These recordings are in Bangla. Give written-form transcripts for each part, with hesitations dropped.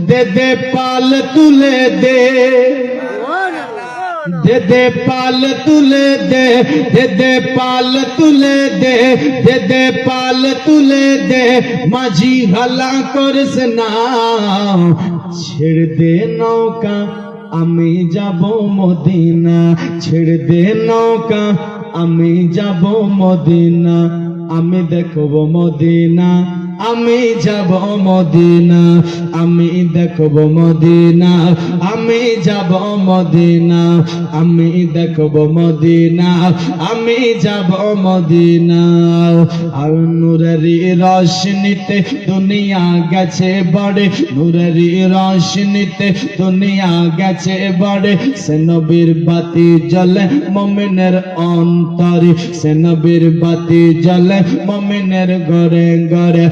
दे दे पाल तुले दे, दे दे पाल तुले दे, दे दे पाल तुले दे, दे दे पाल तुले दे, माझी हला करस ना, छेड़ दे नौका আমি যাব মদিনা, ছেড়ে দে নৌকা আমি যাব মদিনা, আমি দেখব মদিনা, আমি যাব মদিনা, আমি দেখব মদিনা, আমি যাব মদিনা, আমি দেখব মদিনা, আমি যাব মদিনা। আর নূরেরই রোশনীতে দুনিয়া গেছে বড়ে, নূরেরই রোশনীতে দুনিয়া গেছে বড়ে, সে নবীর বাতি জ্বলে মুমিনের অন্তরে, সে নবীর বাতি জ্বলে মুমিনের ঘরে ঘরে।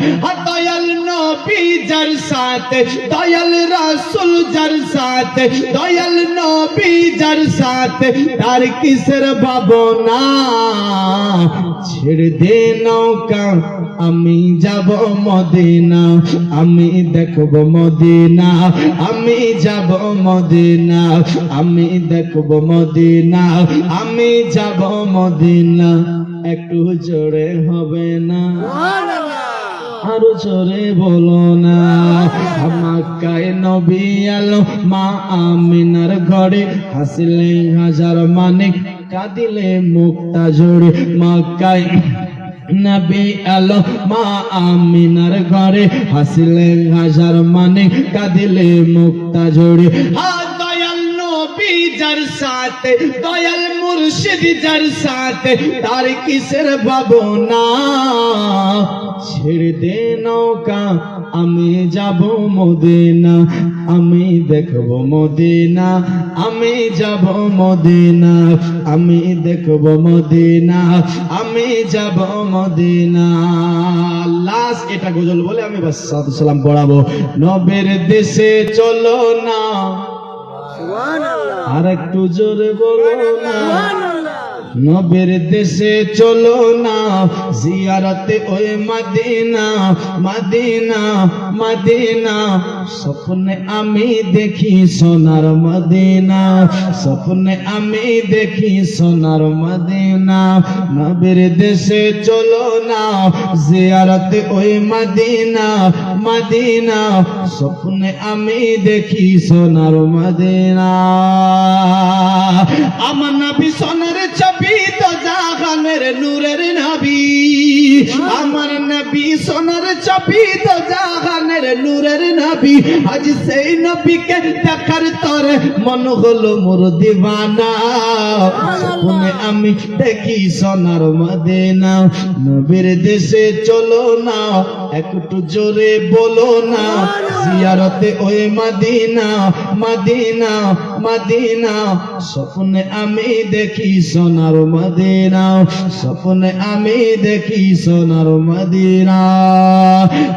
দয়াল নবী যার সাথে, দয়াল রাসূল যার সাথে, দয়াল নবী যার সাথে, তার কিসের ভাবনা, ছেড়ে দে নৌকা আমি যাব মদিনা, আমি দেখব মদিনা, আমি যাব মদিনা, আমি দেখব মদিনা, আমি যাব মদিনা। একটু জোরে হবে না, আরো জোরে বলো না। মক্কায় নবী এলো মা আমিনার ঘরে, হাসিলে হাজার মানিক কাঁদিলে মুক্তা জোড়ে। মক্কায় নবী এলো মা আমিনার ঘরে, হাসিলে হাজার মানিক কাঁদিলে মুক্তা জোড়ে। দয়াল নবী যার সাথে, দয়াল মুর্শিদ যার সাথে, তার কিসের ভাবনা, ছেড়ে দে নৌকা আমি যাব মদিনা, আমি দেখব মদিনা, আমি যাব মদিনা, আমি দেখব মদিনা, আমি যাব মদিনা। লাস্ট এটা গজল বলে আমি বাস সালাম পড়াবো। নবীর দেশে চলো না, আর একটু জোরে বলো না। নবীর দেশে চলো না, জিয়ারতে ওই মদিনা, মদিনা, মদিনা। স্বপ্নে আমি দেখি সোনার মদিনা, স্বপ্নে আমি দেখি সোনার মদিনা। নবীর দেশে চলো না, জিয়ারতে ওই মদিনা, মদিনা। স্বপ্নে আমি দেখি সোনার মদিনা। আমার নবী সোনার ছবি তো জাহানের নূরের নবী, আমার নবী সোনার ছবি তো জাহানের নূরের নবী। আজ সেই নবীকে দেখার তরে মন হলো মোর দিওয়ানা, স্বপ্নে আমি দেখি সোনার মদিনা। নবীর দেশে চলো না, একটু জোরে বলো না। জিয়ারতে ওই মদিনা, মদিনা, মদিনা। স্বপ্নে আমি দেখি সোনার মদিনা, স্বপ্নে আমি দেখি সোনার মদিনা।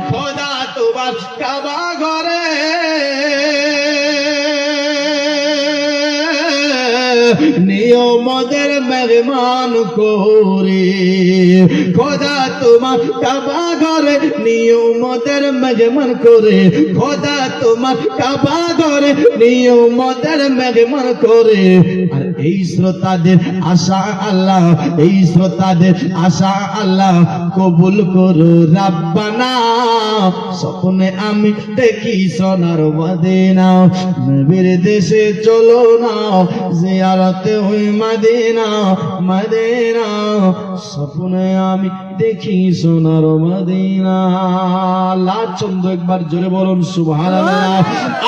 খোদা তোমার কাবা ঘরে নিয়মদের মেহমান করে, খোদা তোমার কাবা ঘরে নিয়মদের মেহমান করে, খোদা তোমার কাবা ঘরে নিয়মদের মেহমান করে। আর এই শ্রোতাদের আশা আল্লাহ, এই শ্রোতাদের আশা আল্লাহ কবুল করো রাব্বানা। স্বপ্নে আমি দেখি সোনার মদিনা, নবীর দেশে চলো না, জিয়ারতে ওই মদিনা, মদিনা। স্বপ্নে আমি দেখি সোনার মদিনা। আল্লাহ চন্দ্র একবার জোরে বলুন সুবহানাল্লাহ।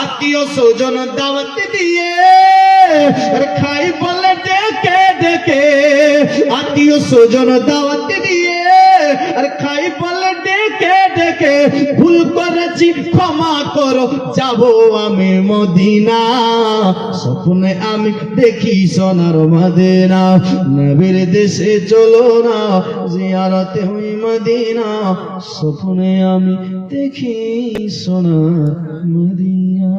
আত্মীয় স্বজন দাওয়াত দিয়ে খাই বলে ডেকে ডেকে, আত্মীয় স্বজন দাওয়াত দিয়ে আর খাই বলে ডেকে ডেকে। ভুল করেছি ক্ষমা করো, যাব আমি মদিনা। স্বপ্নে আমি দেখি সোনার মদিনা, নবীর দেশে চলো না, জিয়ারতে ওই মদিনা। স্বপ্নে আমি দেখি সোনার মদিনা।